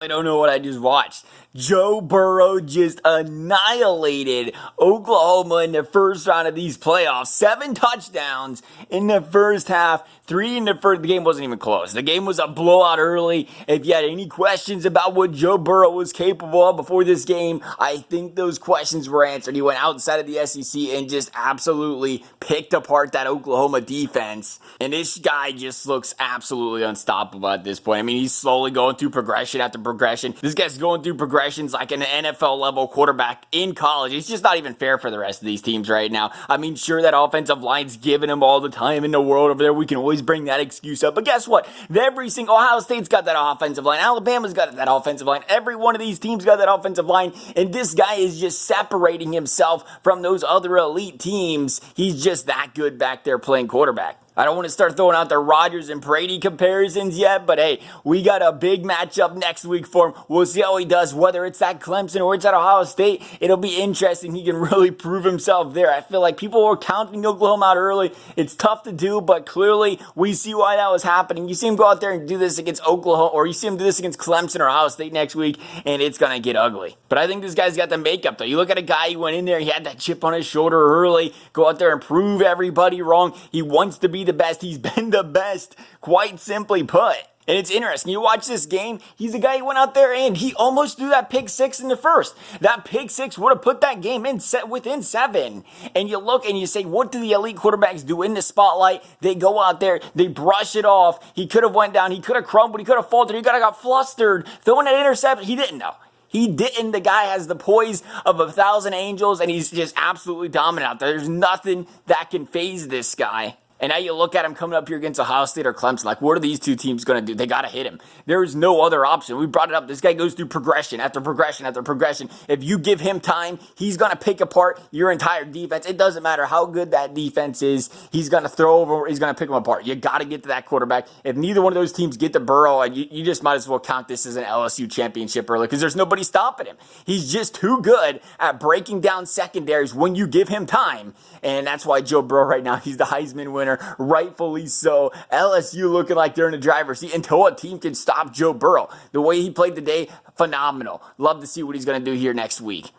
I don't know what I just watched. Joe Burrow just annihilated Oklahoma in the first round of these playoffs. 7 touchdowns in the first half, 3 in the first. The game wasn't even close. The game was a blowout early. If you had any questions about what Joe Burrow was capable of before this game, I think those questions were answered. He went outside of the SEC and just absolutely picked apart that Oklahoma defense. And this guy just looks absolutely unstoppable at this point. I mean, he's slowly going through progression after progression. This guy's going through progressions like an NFL level quarterback in college. It's just not even fair for the rest of these teams right now. I mean, sure, that offensive line's giving him all the time in the world over there. We can always bring that excuse up. But guess what? Every single Ohio State's got that offensive line. Alabama's got that offensive line. Every one of these teams got that offensive line. And this guy is just separating himself from those other elite teams. He's just that good back there playing quarterback. I don't want to start throwing out the Rodgers and Brady comparisons yet, but hey, we got a big matchup next week for him. We'll see how he does, whether it's at Clemson or it's at Ohio State. It'll be interesting. He can really prove himself there. I feel like people were counting Oklahoma out early. It's tough to do, but clearly we see why that was happening. You see him go out there and do this against Oklahoma, or you see him do this against Clemson or Ohio State next week, and it's going to get ugly. But I think this guy's got the makeup, though. You look at a guy who went in there, he had that chip on his shoulder early, go out there and prove everybody wrong. He wants to be the best. He's been the best, quite simply put. And it's interesting. You watch this game, he's the guy who went out there and he almost threw that pick 6 in the first. That pick 6 would have put that game in within 7. And you look and you say, what do the elite quarterbacks do in the spotlight? They go out there, they brush it off. He could have went down, he could have crumbled, he could have faltered, he could have got flustered, throwing that interception. He didn't know. He didn't. The guy has the poise of 1,000 angels, and he's just absolutely dominant out there. There's nothing that can faze this guy. And now you look at him coming up here against Ohio State or Clemson, like, what are these two teams going to do? They got to hit him. There is no other option. We brought it up. This guy goes through progression after progression after progression. If you give him time, he's going to pick apart your entire defense. It doesn't matter how good that defense is. He's going to throw over, he's going to pick them apart. You got to get to that quarterback. If neither one of those teams get to Burrow, you just might as well count this as an LSU championship early because there's nobody stopping him. He's just too good at breaking down secondaries when you give him time. And that's why Joe Burrow right now, he's the Heisman winner. Rightfully so. LSU looking like they're in the driver's seat until a team can stop Joe Burrow. The way he played today, phenomenal. Love to see what he's going to do here next week.